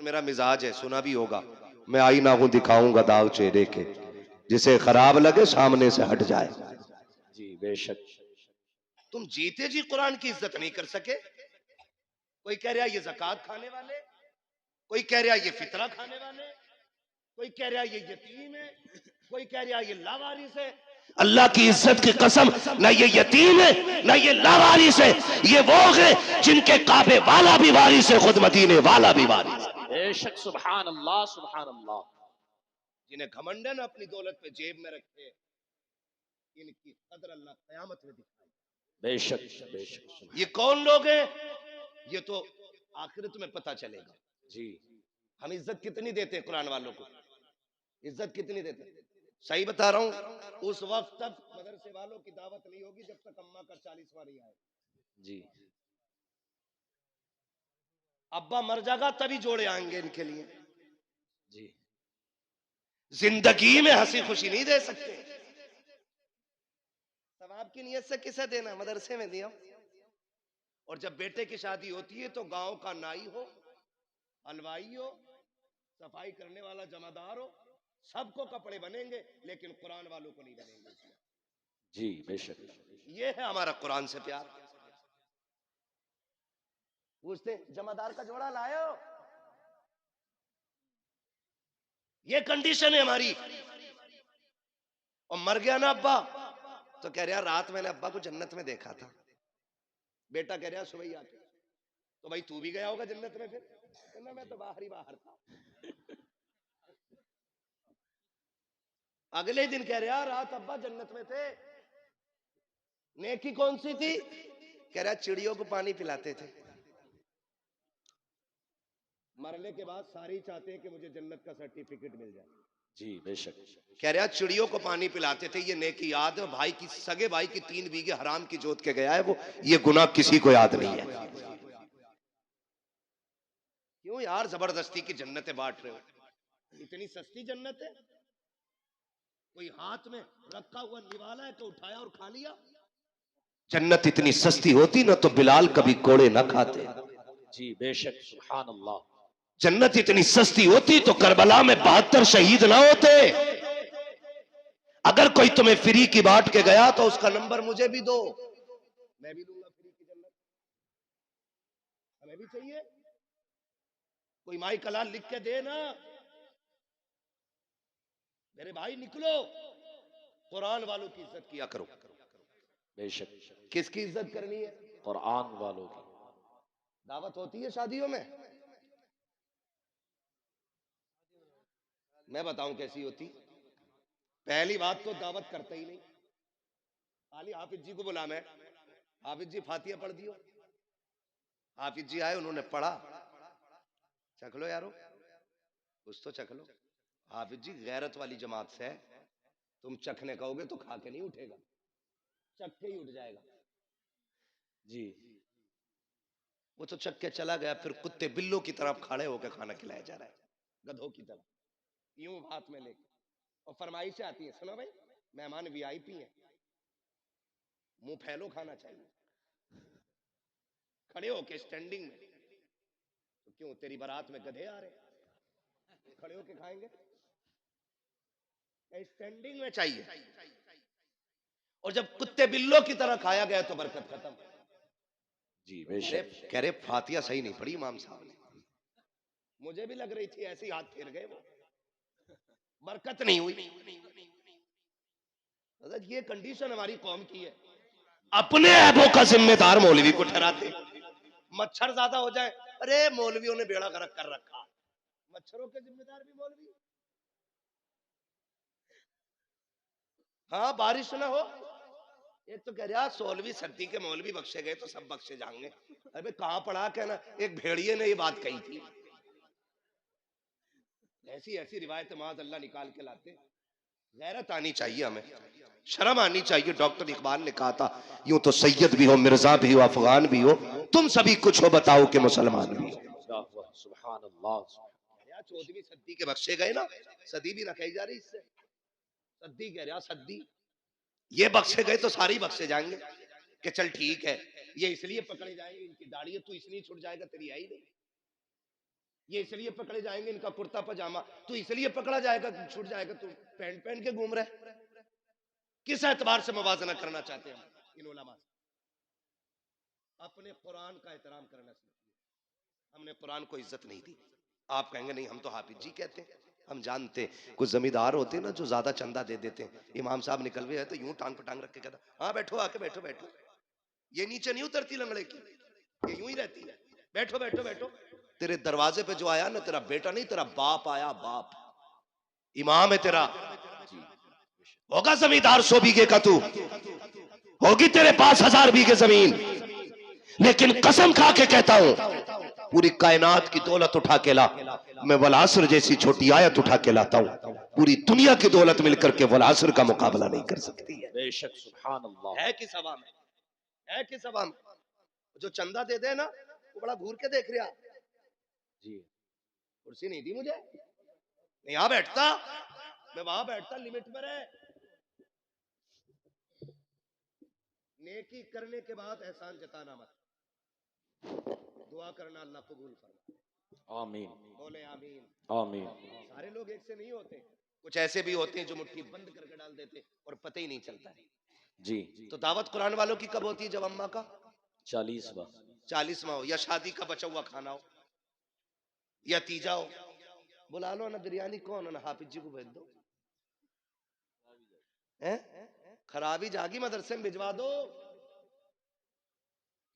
میرا مزاج ہے، سنا بھی ہوگا، میں آئینہ ہوں دکھاؤں گا داغ چہرے کے، جسے خراب لگے سامنے سے ہٹ جائے۔ جی بے شک۔ تم جیتے جی قرآن کی عزت نہیں کر سکے۔ کوئی کہہ رہا یہ زکوٰۃ کھانے والے، کوئی کہہ رہا یہ فطرہ کھانے والے، کوئی کہہ رہا یہ یتیم ہے، کوئی کہہ رہا یہ لاوارث ہے۔ اللہ کی عزت کی قسم، نہ یہ یتیم ہے نہ یہ لاوارث ہے، یہ وہ ہے جن کے کعبے والا بھی وارث ہے، خود مدینے والا بھی وارث ہے۔ بے شک، سبحان اللہ سبحان اللہ۔ جنہیں گھمنڈ ہے نا اپنی دولت پہ جیب میں رکھے، ان کی قدر اللہ قیامت میں دکھائے۔ بے شک بے شک۔ یہ کون لوگ ہیں؟ یہ تو آخرت میں پتہ چلے گا۔ جی ہم عزت کتنی دیتے ہیں قرآن والوں کو، عزت کتنی دیتے ہیں؟ صحیح بتا رہا ہوں، اس وقت تک مدرسے والوں کی دعوت نہیں ہوگی جب تک اماں کا 40واں نہیں آئے۔ جی ابا مر جائے گا تبھی جوڑے آئیں گے ان کے لیے۔ جی زندگی میں ہنسی خوشی نہیں دے سکتے۔ ثواب کی نیت سے کسے دینا؟ مدرسے میں دیا۔ اور جب بیٹے کی شادی ہوتی ہے تو گاؤں کا نائی ہو، حلوائی ہو، صفائی کرنے والا جمعدار ہو، سب کو کپڑے بنیں گے لیکن قرآن والوں کو نہیں بنیں گے۔ جی بے شک۔ یہ ہے ہمارا قرآن سے پیار۔ پوچھتے جمعدار کا جوڑا لائے ہو؟ یہ کنڈیشن ہے ہماری۔ اور مر گیا نا ابا تو کہہ رہا رات میں نے ابا کو جنت میں دیکھا تھا، بیٹا کہہ رہا صبح ہی آتے، تو بھائی تو بھی گیا ہوگا جنت میں؟ پھر کہنا میں تو باہر ہی باہر تھا۔ اگلے دن کہہ رہا رات ابا جنت میں تھے، نیکی کون سی تھی؟ کہہ رہا چڑیوں کو پانی پلاتے تھے۔ مرنے کے بعد ساری چاہتے ہیں کہ مجھے جنت کا سرٹیفکیٹ مل جائے۔ جی بے شک۔ کہہ رہا چڑیوں کو پانی پلاتے تھے، یہ نیکی یاد ہے، بھائی کی سگے بھائی کی 3 بیگھے حرام کی جوت کے گیا ہے وہ، یہ گناہ کسی کو یاد نہیں ہے۔ کیوں یار زبردستی کی جنتیں بانٹ رہے ہو؟ اتنی سستی جنت ہے؟ کوئی ہاتھ میں رکھا ہوا نوالا ہے تو اٹھایا اور کھا لیا؟ جنت اتنی سستی ہوتی نہ تو بلال کبھی کوڑے نہ کھاتے۔ جی بے شک، سبحان اللہ۔ جنت اتنی سستی ہوتی تو کربلا میں 72 شہید نہ ہوتے۔ اگر کوئی تمہیں فری کی بانٹ کے گیا تو اس کا نمبر مجھے بھی دو، میں بھی دوں گا فری کی جنت۔ ہمیں بھی چاہیے، کوئی مائی کلال لکھ کے دے نا۔ میرے بھائی نکلو، قرآن والوں کی عزت کیا کرو۔ بے شک۔ کس کی عزت کرنی ہے؟ قرآن والوں کی۔ دعوت ہوتی ہے شادیوں میں؟ میں بتاؤں کیسی ہوتی؟ پہلی بات تو دعوت کرتا ہی نہیں، خالی حافظ جی کو بلا، میں حافظ جی فاتحہ پڑھ دیو۔ حافظ جی آئے، انہوں نے پڑھا، چکھ لو یارو کچھ تو چکھ لو۔ حافظ جی غیرت والی جماعت سے ہے، تم چکھنے کہو گے تو کھا کے نہیں اٹھے گا، چکھ کے ہی اٹھ جائے گا۔ جی وہ تو چکھ کے چلا گیا، پھر کتے بلوں کی طرف کھڑے ہو کے کھانا کھلایا جا رہا ہے، گدھوں کی طرح یوں ہاتھ میں لے کے، اور فرمائشیں آتی ہیں، سنو بھائی مہمان وی آئی پی ہیں، منہ پھیلو کھانا چاہیے، کھڑے ہو کے اسٹینڈنگ میں۔ تو کیوں تیری بارات میں گدھے آ رہے ہیں، کھڑے ہو کے کھائیں گے؟ اسٹینڈنگ میں چاہیے۔ اور جب کتے بلوں کی طرح کھایا گیا تو برکت ختم۔ جی بے شک۔ کہہ رہے فاتحہ صحیح نہیں پڑھی امام صاحب نے، مجھے بھی لگ رہی تھی ایسے ہی ہاتھ پھیر گئے وہ، برکت نہیں ہوئی۔ حضرت یہ کنڈیشن ہماری قوم کی ہے، اپنے عیبوں کا ذمہ دار مولوی کو ٹھہراتے، مچھر زیادہ ہو جائے ارے مولویوں نے بیڑا غرق کر رکھا، مچھروں کے ذمہ دار بھی مولوی۔ ہاں بارش نہ ہو، ایک تو کہہ رہا 16ویں صدی کے مولوی بخشے گئے تو سب بخشے جائیں گے۔ ارے کہاں پڑھا کہنا، ایک بھیڑیے نے یہ بات کہی تھی۔ ایسی ایسی روایت معاذ اللہ نکال کے لاتے۔ غیرت آنی چاہیے، ہمیں شرم آنی چاہیے۔ ڈاکٹر اقبال نے کہا تھا یوں تو سید بھی ہو، مرزا بھی ہو، افغان بھی ہو، تم سبھی کچھ ہو بتاؤ کہ مسلمان بھی ہو۔ سبحان اللہ۔ 14ویں صدی کے بخشے گئے نا، صدی بھی نہ کہی جا رہی، اس سے صدی کہہ رہا، صدی یہ بخشے گئے تو ساری بخشے جائیں گے کہ چل ٹھیک ہے، یہ اس لیے پکڑے جائیں گے ان کی داڑھی ہے تو اس لیے چھٹ جائے گا، تیری ہے ہی نہیں۔ یہ اس لیے پکڑے جائیں گے ان کا کرتا پاجامہ، تو اس لیے پکڑا جائے گا چھوٹ جائے گا تو پینٹ پہن کے گھوم رہے. کس اعتبار سے موازنہ کرنا چاہتے ہیں ان علماء سے؟ اپنے قرآن کا احترام کرنا سیکھیے. ہم نے قرآن کو عزت نہیں دی. آپ کہیں گے نہیں ہم تو حافظ جی کہتے ہیں. ہم جانتے کچھ زمیندار ہوتے ہیں نا جو زیادہ چندہ دے دیتے ہیں. امام صاحب نکل گئے تو یوں ٹانگ پہ ٹانگ رکھ کے کہتا ہاں بیٹھو آ کے بیٹھو بیٹھو. یہ نیچے نہیں اترتی لنگڑے کی، یہ یوں ہی رہتی ہے. بیٹھو بیٹھو بیٹھو. تیرے دروازے پہ جو آیا نا تیرا بیٹا نہیں تیرا باپ آیا، باپ امام ہے تیرا. ہوگا زمیندار 100 بیگھے کا، تو ہوگی تیرے پاس 1000 بیگھے زمین، لیکن قسم کھا کے کہتا ہوں پوری کائنات کی دولت اٹھا کے لا، میں والعصر جیسی چھوٹی آیت اٹھا کے لاتا ہوں، پوری دنیا کی دولت مل کر کے والعصر کا مقابلہ نہیں کر سکتی ہے. بے شک سبحان اللہ. ہے کس عوام ہے کس عوام جو چندہ دے دے نا وہ بڑا گھور کے دیکھ رہا. جی کرسی نہیں دی مجھے، میں یہاں بیٹھتا، میں وہاں بیٹھتا. لمٹ میں رہے. نیکی کرنے کے بعد احسان جتانا مت. دعا کرنا اللہ قبول فرما. آمین بولے آمین. آمین. سارے لوگ ایک سے نہیں ہوتے، کچھ ایسے بھی ہوتے ہیں جو مٹھی بند کر کے ڈال دیتے اور پتہ ہی نہیں چلتا ہے. جی تو دعوت قرآن والوں کی کب ہوتی ہے؟ جب اماں کا 40واں 40واں ہو، یا شادی کا بچا ہوا کھانا ہو، یا تیجا ہو. بلا لو نا بریانی. کون ہے نا حافظ جی کو بھیج دو. خرابی جاگی مدرسے میں بھجوا دو.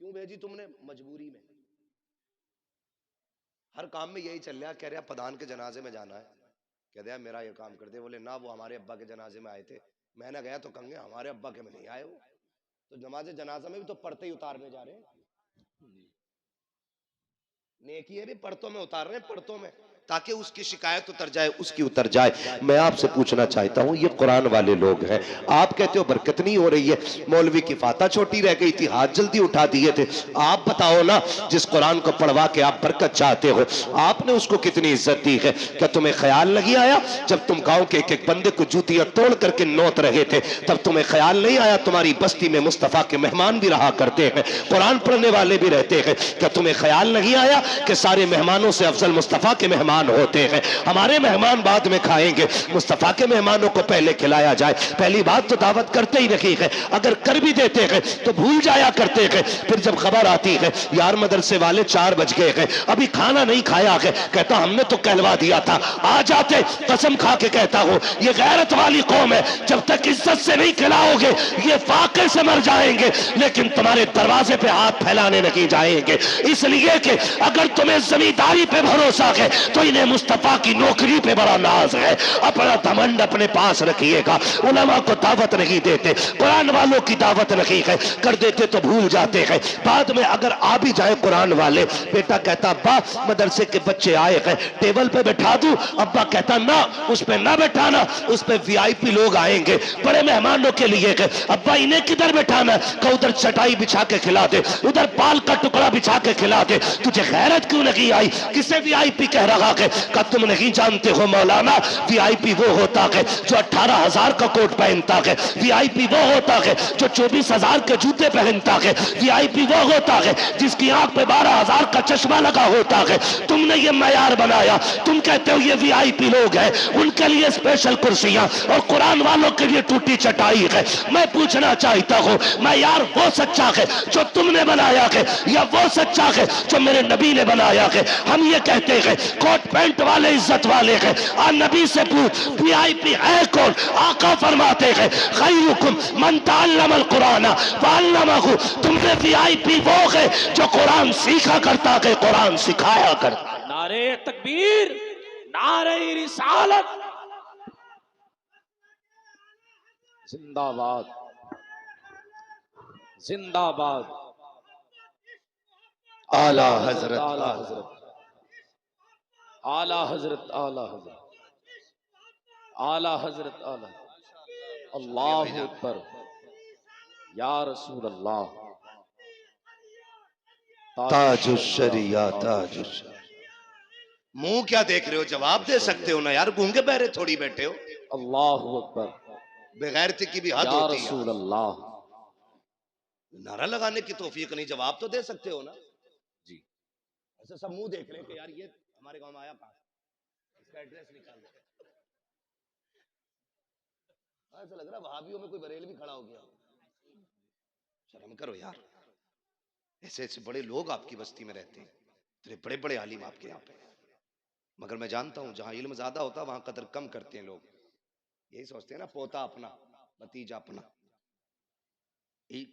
کیوں بھیجی تم نے؟ مجبوری میں. ہر کام میں یہی چل رہا. کہہ رہا پدان کے جنازے میں جانا ہے، کہہ دیا میرا یہ کام کر دے. بولے نہ وہ ہمارے ابا کے جنازے میں آئے تھے. میں نے گیا تو کہیں گے ہمارے ابا کے میں نہیں آئے. وہ تو نماز جنازہ میں بھی تو پڑھتے ہی اتارنے جا رہے ہیں. نیکی ہے بھی پڑھتوں میں اتار رہے ہیں، پڑھتوں میں، تاکہ اس کی شکایت اتر جائے، اس کی اتر جائے. میں آپ سے پوچھنا چاہتا ہوں، یہ قرآن والے لوگ ہیں، آپ کہتے ہو برکت نہیں ہو رہی ہے، مولوی کی فاتح چھوٹی رہ گئی تھی، ہاتھ جلدی اٹھا دیے تھے. آپ بتاؤ نا، جس قرآن کو پڑھوا کے آپ برکت چاہتے ہو، آپ نے اس کو کتنی عزت دی ہے؟ کیا تمہیں خیال نہیں آیا جب تم گاؤں کے ایک ایک بندے کو جوتیاں توڑ کر کے نوت رہے تھے، تب تمہیں خیال نہیں آیا تمہاری بستی میں مصطفیٰ کے مہمان بھی رہا کرتے ہیں، قرآن پڑھنے والے بھی رہتے ہیں؟ کیا تمہیں خیال نہیں آیا کہ سارے مہمانوں سے افضل مصطفیٰ کے مہمان ہوتے ہیں؟ ہمارے مہمان بعد میں کھائیں گے، مصطفیٰ کے مہمانوں کو پہلے کھلایا جائے. پہلی بات تو دعوت کرتے ہی نہیں ہے، اگر کر بھی دیتے ہیں تو بھول جایا کرتے ہیں. پھر جب خبر آتی ہے یار مدرسے والے 4 بج گئے ہیں ابھی کھانا نہیں کھایا ہے، کہتا ہم نے تو کہلوا دیا تھا آ جاتے. قسم کھا کے کہتا ہوں یہ غیرت والی قوم ہے، جب تک عزت سے نہیں کھلاؤ گے یہ فاقے سے مر جائیں گے، لیکن تمہارے دروازے پہ ہاتھ پھیلانے نہیں جائیں گے. اس لیے کہ اگر تمہیں زمینداری پہ بھروسہ ہے تو انہیں مصطفیٰ کی نوکری پہ بڑا ناز ہے. اپنا دمنڈ اپنے پاس رکھیے گا. علماء کو دعوت نہیں دیتے، قرآن والوں کی دعوت نہیں ہے، کر دیتے تو بھول جاتے ہیں. بعد میں اگر آ بھی جائے قرآن والے، بیٹا کہتا ابا مدرسے کے بچے آئے ہیں ٹیبل پہ بٹھا دوں؟ ابا کہتا نہ، اس پہ نہ بٹھانا، اس پہ وی آئی پی لوگ آئیں گے، بڑے مہمانوں کے لیے. ابا انہیں کدھر بٹھانا؟ کہ ادھر چٹائی بچھا کے کھلا دے، ادھر پال کا ٹکڑا بچھا کے کھلا دے. تجھے غیرت کیوں نہیں آئی؟ کسے وی آئی پی کہہ رہا ہے؟ کہ تم نہیں جانتے ہو مولانا، وی آئی پی وہ ہوتا ہے جو 18,000 کا کوٹ پہنتا ہے. وی آئی پی وہ ہوتا ہے جو 24,000 کے جوتے پہنتا ہے. وی آئی پی وہ ہوتا ہے جس کی آنکھ پہ 12,000 کا چشمہ لگا ہوتا ہے. تم نے یہ معیار بنایا، تم کہتے ہو یہ وی آئی پی لوگ ہیں، ان کے لیے اسپیشل کرسیاں اور قرآن والوں کے لیے ٹوٹی چٹائی ہے. میں پوچھنا چاہتا ہوں معیار وہ سچا ہے جو تم نے بنایا ہے یا وہ سچا ہے جو میرے نبی نے بنایا ہے؟ ہم یہ کہتے ہیں کوٹ پینٹ والے عزت والے ہیں. نبی سے پوچھ وی آئی پی ہے کون؟ آقا فرماتے ہیں خیرکم من تعلم القرآن وعلمہ. تم نے وی آئی پی وہ ہے جو قرآن سیکھا کرتا ہے، قرآن سکھایا کرتا. نعرہ تکبیر، نعرہ رسالت، زندہ باد زندہ باد. اعلی حضرت اعلی حضرت اعلی حضرت اعلی حضرت اعلی حضرت اعلی. اللہ اکبر یا رسول اللہ. تاج الشریعہ تاج الشریعہ. منہ کیا دیکھ رہے ہو؟ جواب دے سکتے ہو نا یار، گونگے بہرے تھوڑی بیٹھے ہو. اللہ اکبر بغیرتی کی بھی حد یا ہوتی ہے. رسول اللہ. نعرہ لگانے کی توفیق نہیں، جواب تو دے سکتے ہو نا. جی ایسے سب منہ دیکھ رہے ہیں کہ یار یہ ہمارے گاؤں میں آیا کہاں؟ اس کا ایڈریس نکال دو. ایسا لگ رہا ہے وہابیوں میں کوئی بریل بھی کھڑا ہو گیا. شرم کرو یار. ایسے ایسے بڑے لوگ آپ کی بستی میں رہتے ہیں, اتنے بڑے بڑے عالم آپ کے یہاں پہ, مگر میں جانتا ہوں جہاں علم زیادہ ہوتا وہاں قدر کم کرتے ہیں لوگ. یہی سوچتے ہیں نا پوتا اپنا بھتیجا اپنا.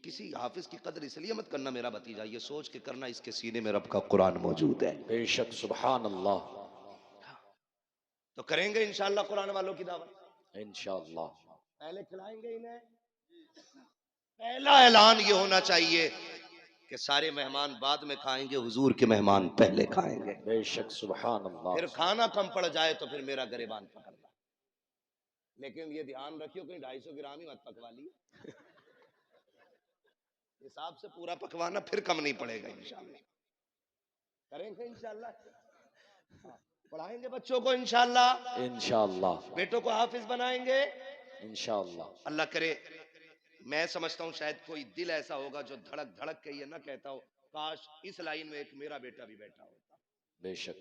کسی حافظ کی قدر اس لیے مت کرنا میرا بھتیجا, یہ سوچ کے کرنا اس کے سینے میں رب کا قرآن موجود ہے. بے شک سبحان اللہ. تو کریں گے انشاءاللہ قرآن والوں کی دعوت. انشاءاللہ. پہلے کھلائیں گے انہیں. پہلا اعلان یہ ہونا چاہیے کہ سارے مہمان بعد میں کھائیں گے, حضور کے مہمان پہلے کھائیں گے. بے شک سبحان اللہ. پھر کھانا کم پڑ جائے تو پھر میرا گریبان پکڑنا. لیکن یہ دھیان رکھیو کہ 250 گرام ہی مت پکوا لی, حساب سے پورا پکوانا, پھر کم نہیں پڑے گا انشاءاللہ. کریں گے انشاءاللہ. پڑھائیں گے بچوں کو انشاءاللہ, انشاءاللہ. بیٹوں کو حافظ بنائیں گے انشاءاللہ. اللہ کرے. میں سمجھتا ہوں شاید کوئی دل ایسا ہوگا جو دھڑک دھڑک کے یہ نہ کہتا ہو کاش اس لائن میں ایک میرا بیٹا بھی بیٹھا ہوتا. بے شک.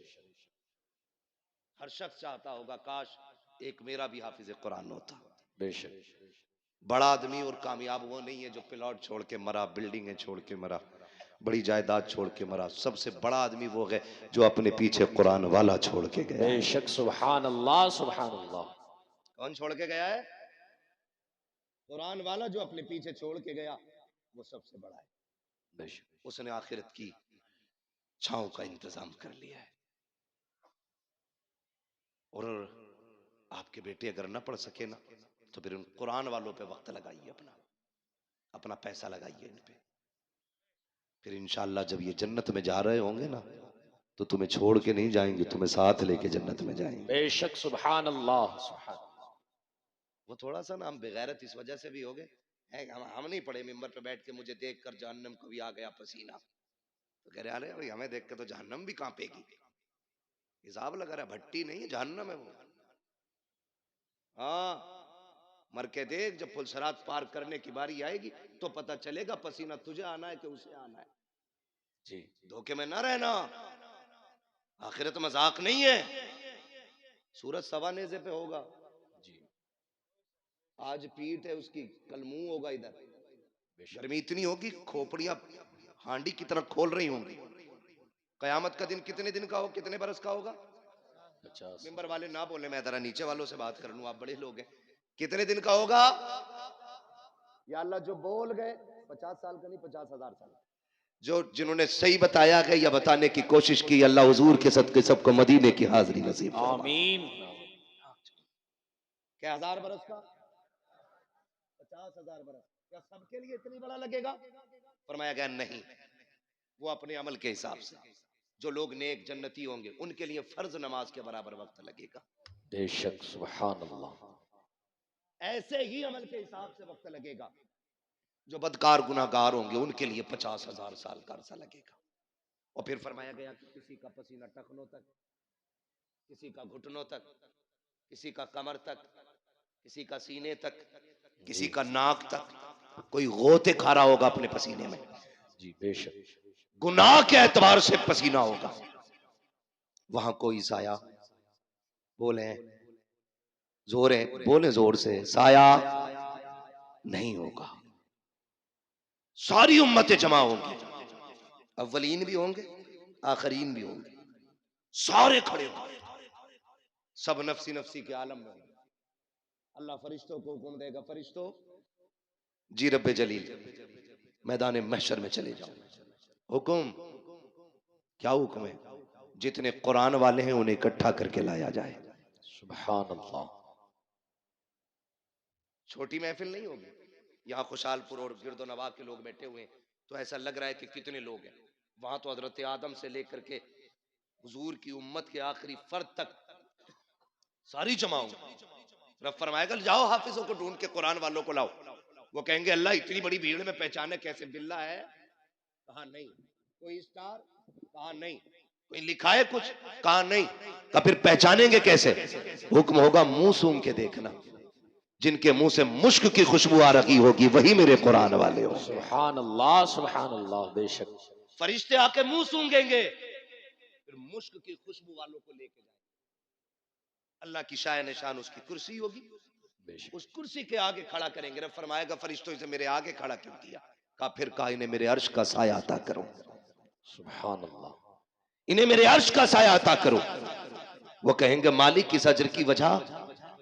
ہر شخص چاہتا ہوگا کاش ایک میرا بھی حافظ قرآن ہوتا. بے شک. بڑا آدمی اور کامیاب وہ نہیں ہے جو پلاٹ چھوڑ کے مرا, بلڈنگیں چھوڑ کے مرا, بڑی جائیداد چھوڑ کے مرا. سب سے بڑا آدمی وہ ہے جو اپنے پیچھے قرآن والا چھوڑ کے گیا. بے شک سبحان اللہ سبحان اللہ. کون چھوڑ کے گیا ہے؟ قرآن والا جو اپنے پیچھے چھوڑ کے گیا وہ سب سے بڑا ہے. بے شک. اس نے آخرت کی چھاؤں کا انتظام کر لیا ہے. اور آپ کے بیٹے اگر نہ پڑھ سکے نا تو پھر ان قرآن والوں پہ وقت لگائیے, اپنا پیسہ لگائیے ان پہ. پھر انشاءاللہ جب یہ جنت میں جا رہے ہوں گے نا تو تمہیں چھوڑ کے نہیں جائیں گے, تمہیں ساتھ لے کے جنت میں جائیں گے. بے شک سبحان اللہ سبحان اللہ. وہ تھوڑا سا نا ہم بغیرت اس وجہ سے بھی ہو گئے, ہم نہیں پڑھے ممبر پہ بیٹھ کے مجھے دیکھ کر جہنم کو بھی آ گیا پسینہ. تو کہہ رہے ہیں ہمیں دیکھ کے تو جہنم بھی کانپے گی. حساب لگا رہا ہے, بھٹی نہیں جہنم ہے وہ. ہاں مر کے دیکھ, جب پل صراط پار کرنے کی باری آئے گی تو پتہ چلے گا پسینہ تجھے آنا ہے کہ اسے آنا ہے. جی. دھوکے میں نہ رہنا, آخرت مذاق نہیں ہے. سورج سوا نیزے پہ ہوگا. جی. آج پیٹ ہے اس کی, کل منہ ہوگا ادھر. بے شک. گرمی اتنی ہوگی کھوپڑیاں ہانڈی کی طرح کھول رہی ہوں گی. قیامت کا دن کتنے دن کا ہو, کتنے برس کا ہوگا؟ 50. ممبر والے نہ بولے, میں ذرا نیچے والوں سے بات کر لوں, آپ بڑے لوگ ہیں. کتنے دن کا ہوگا؟ یا اللہ جو بول گئے 50 سال کا نہیں 50,000 سال. جو جنہوں نے صحیح بتایا ہے یا بتانے کی کوشش کی, اللہ حضور کے صدقے سب کو مدینے کی حاضری نصیب فرمائے. آمین. کیا 1000 برس کا 50,000 برس کیا سب کے لیے اتنی بڑا لگے گا؟ فرمایا گیا نہیں, وہ اپنے عمل کے حساب سے. جو لوگ نیک جنتی ہوں گے ان کے لیے فرض نماز کے برابر وقت لگے گا. بے شک سبحان اللہ. ایسے ہی عمل کے حساب سے وقت لگے گا. جو بدکار گناہگار ہوں گے ان کے لیے 50,000 سال کا عرصہ لگے گا. اور پھر فرمایا گیا کہ کسی کا پسینہ ٹخنوں تک, کسی کا گھٹنوں تک, کسی کا کمر تک, کسی کا سینے تک, کسی کا ناک تک. کوئی غوطے کھا رہا ہوگا اپنے پسینے میں. جی. بے شک. گناہ کے اعتبار سے پسینہ ہوگا. وہاں کوئی سایہ, بولیں زور ہے, بولیں زور سے, سایہ نہیں ہوگا. ساری امتیں جمع ہوں گی, اولین بھی ہوں گے آخرین بھی ہوں گے, سارے کھڑے ہوں گے, سب نفسی نفسی کے عالم میں ہوں گے. اللہ فرشتوں کو حکم دے گا, فرشتوں جی رب جلیل میدان محشر میں چلے جاؤ. حکم کیا حکم ہے؟ جتنے قرآن والے ہیں انہیں اکٹھا کر کے لایا جائے. سبحان اللہ. چھوٹی محفل نہیں ہوگی. یہاں خوشحال پور اور گرد و نواح کے لوگ بیٹھے ہوئے ہیں تو ایسا لگ رہا ہے کہ کتنے لوگ ہیں. وہاں تو حضرت آدم سے لے کر کے حضور کی امت کے آخری فرد تک ساری جمع ہوں. رب فرمائے گا جاؤ حافظوں کو ڈھونڈ کے قرآن والوں کو لاؤ. وہ کہیں گے اللہ اتنی بڑی بھیڑ میں پہچانے کیسے؟ باللہ ہے کہا نہیں, کوئی اسٹار کہا نہیں, کوئی لکھا ہے کچھ کہا نہیں. تو پھر پہچانیں گے کیسے؟ حکم ہوگا منہ سونگ کے دیکھنا. جن کے منہ سے مشک کی خوشبو آ رہی ہوگی وہی میرے قرآن والے ہوں. سبحان اللہ سبحان اللہ. بے شک. فرشتے آ کے منہ سونگیں گے, پھر پھر مشک کی خوشبو والوں کو لے کے جائے. اللہ کی شاہ نشان اس کی کرسی ہوگی. بے شک اس کرسی کے آگے کھڑا کریں گے. رب فرمائے گا فرشتوں سے میرے آگے کھڑا کیوں کیا؟ کہا پھر کہا انہیں میرے عرش کا سایہ عطا کرو. سبحان اللہ انہیں میرے عرش کا سایہ عطا کرو. وہ کہیں گے مالک اس اجر کی وجہ.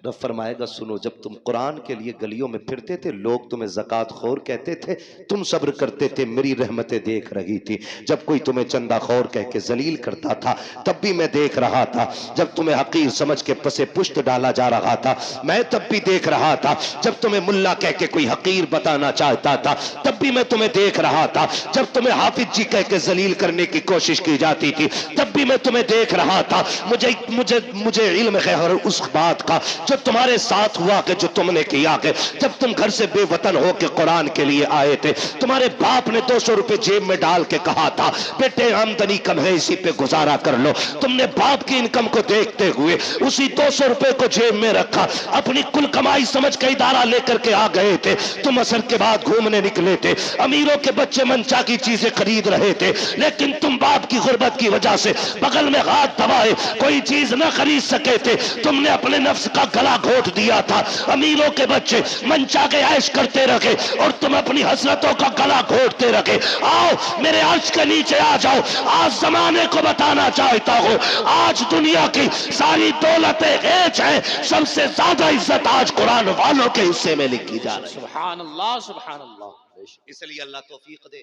رب فرمائے گا سنو، جب تم قرآن کے لیے گلیوں میں پھرتے تھے لوگ تمہیں زکوٰۃ خور کہتے تھے، تم صبر کرتے تھے، میری رحمتیں دیکھ رہی تھی. جب کوئی تمہیں چندہ خور کہہ کے ذلیل کرتا تھا تب بھی میں دیکھ رہا تھا. جب تمہیں حقیر سمجھ کے پسے پشت ڈالا جا رہا تھا میں تب بھی دیکھ رہا تھا. جب تمہیں ملا کہہ کے کوئی حقیر بتانا چاہتا تھا تب بھی میں تمہیں دیکھ رہا تھا. جب تمہیں حافظ جی کہہ کے ذلیل کرنے کی کوشش کی جاتی تھی تب بھی میں تمہیں دیکھ رہا تھا. مجھے علم ہے ہر اس بات کا جو تمہارے ساتھ ہوا کہ جو تم نے کیا کہ جب تم گھر سے بے وطن ہو کے قرآن کے لیے آئے تھے تمہارے باپ نے 200 روپے جیب میں ڈال کے کہا تھا بیٹے آمدنی کم ہے اسی پہ گزارا کر لو. تم نے باپ کی انکم کو دیکھتے ہوئے اسی 200 روپے کو جیب میں رکھا، اپنی کل کمائی سمجھ کے ادارہ لے کر کے آ گئے تھے. تم عصر کے بعد گھومنے نکلے تھے، امیروں کے بچے منچا کی چیزیں خرید رہے تھے، لیکن تم باپ کی غربت کی وجہ سے بغل میں ہاتھ دبائے کوئی چیز نہ خرید سکے تھے. تم نے اپنے نفس کا گلا گھونٹ دیا تھا. امیروں کے بچے منچا کے عیش کرتے رکھے اور تم اپنی حسرتوں کا گلا گھونٹتے رکھے. آؤ میرے عرش کے نیچے آ جاؤ. آج زمانے کو بتانا چاہتا ہوں آج دنیا کی ساری دولتیں ہیچ ہیں، سب سے زیادہ عزت آج قرآن والوں کے حصے میں لکھی جا رہی ہے. سبحان اللہ سبحان اللہ. بے شک اس لیے اللہ توفیق دے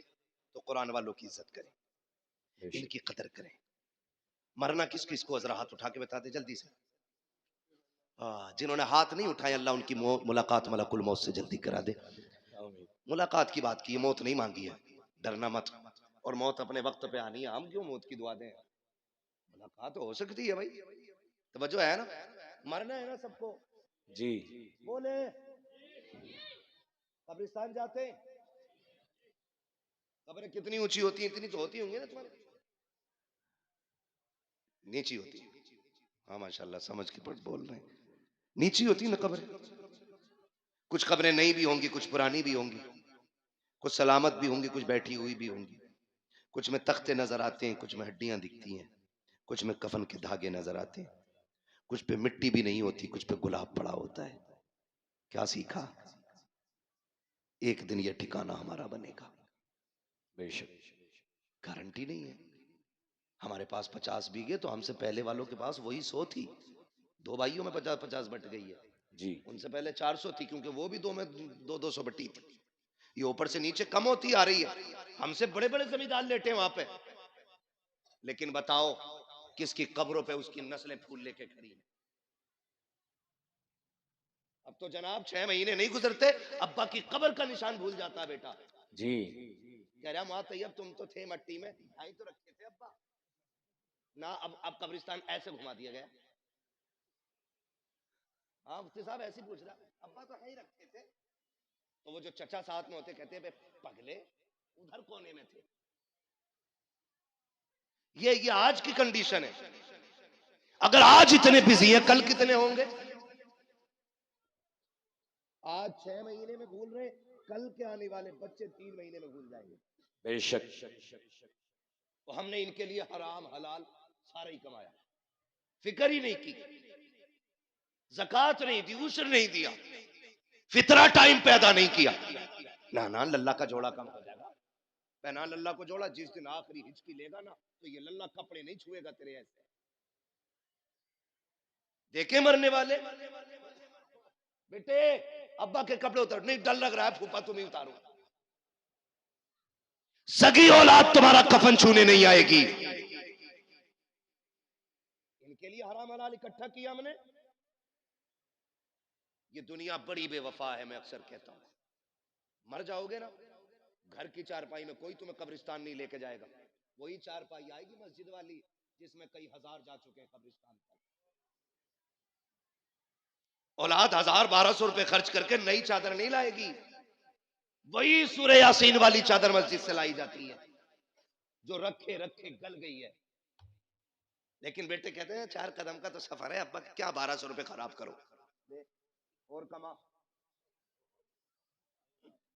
تو قرآن والوں کی عزت کریں، بے ان شک کی قدر کریں. مرنا کس کس کو ذرا ہاتھ اٹھا کے بتا دے جلدی سے. جنہوں نے ہاتھ نہیں اٹھائے اللہ ان کی ملاقات ملک الموت سے جلدی کرا دے. آمین. ملاقات کی بات کی، موت نہیں مانگی ہے، ڈرنا مت. اور موت اپنے وقت پہ آنی ہے، ہم کیوں موت کی دعا دیں؟ ملاقات ہو سکتی ہے بھائی، توجہ ہے نا. مرنا ہے نا سب کو. جی بولے قبرستان جاتے ہیں، قبریں کتنی اونچی ہوتی ہیں؟ اتنی تو ہوتی ہوں گی نا تمہارے. نیچی ہوتی ہے. ہاں ماشاءاللہ سمجھ کے بول رہے ہیں. نیچی ہوتی نا قبریں. کچھ قبریں نئی بھی ہوں گی، کچھ پرانی بھی ہوں گی، کچھ سلامت بھی ہوں گی، کچھ بیٹھی ہوئی بھی ہوں گی. کچھ میں تختے نظر آتے ہیں، کچھ میں ہڈیاں دکھتی ہیں، کچھ میں کفن کے دھاگے نظر آتے ہیں، کچھ پہ مٹی بھی نہیں ہوتی، کچھ پہ گلاب پڑا ہوتا ہے. کیا سیکھا؟ ایک دن یہ ٹھکانہ ہمارا بنے گا. بے شک گارنٹی نہیں ہے. ہمارے پاس 50 بیگھے تو ہم سے پہلے والوں کے پاس وہی 100 تھی. 2 بھائیوں میں 50-50 بٹ گئی ہے. جی ان سے پہلے 400 تھی کیونکہ وہ بھی 2 میں 200 بٹی تھی. یہ اوپر سے نیچے کم ہوتی آ رہی ہے. ہم سے بڑے بڑے زمیندار لیٹے وہاں پہ، لیکن بتاؤ کس کی قبروں پہ اس کی نسلیں پھول لے کے کھڑی ہیں. اب تو جناب 6 مہینے نہیں گزرتے ابا کی قبر کا نشان بھول جاتا بیٹا. جی کہہ رہا ماں طیب تم تو تھے مٹی میں، آئی تو رکھے تھے ابا نہ. اب قبرستان ایسے گھما دیا گیا. ہاں مفتی صاحب ایسے پوچھ رہا ابا تو ہی رکھتے تھے. تو وہ جو چچا ساتھ میں ہوتے کہتے ہیں پگلے ادھر کونے میں تھے. یہ آج کی کنڈیشن ہے. اگر آج اتنے بزی ہیں کل کتنے ہوں گے؟ آج 6 مہینے میں بھول رہے، کل کے آنے والے بچے 3 مہینے میں بھول جائیں گے. بے شک تو ہم نے ان کے لیے حرام حلال سارا ہی کمایا، فکر ہی نہیں کی، زکوٰۃ نہیں دی، عشر نہیں دیا، فطرہ ٹائم پیدا نہیں کیا. نانا للہ کا جوڑا کم ہو جائے گا. پہنا للہ کو جوڑا، جس دن آخری ہچکی لے گا نا تو یہ للہ کپڑے نہیں چھوئے گا تیرے ایسے. دیکھیں مرنے والے بیٹے ابا کے کپڑے اتر نہیں، ڈر لگ رہا ہے پھوپا تم ہی اتارو. سگی اولاد تمہارا کفن چھونے نہیں آئے گی. ان کے لیے حرام حلال اکٹھا کیا ہم نے. یہ دنیا بڑی بے وفا ہے. میں اکثر کہتا ہوں مر جاؤ گے نا گھر کی چارپائی میں کوئی تمہیں قبرستان نہیں لے کے جائے گا. وہی چارپائی آئے گی مسجد والی جس میں کئی ہزار جا چکے ہیں قبرستان پر. اولاد 1000-1200 روپے خرچ کر کے نئی چادر نہیں لائے گی. وہی سورہ یاسین والی چادر مسجد سے لائی جاتی ہے جو رکھے گل گئی ہے. لیکن بیٹے کہتے ہیں 4 قدم کا تو سفر ہے ابا کیا 1200 روپے خراب کرو اور کما.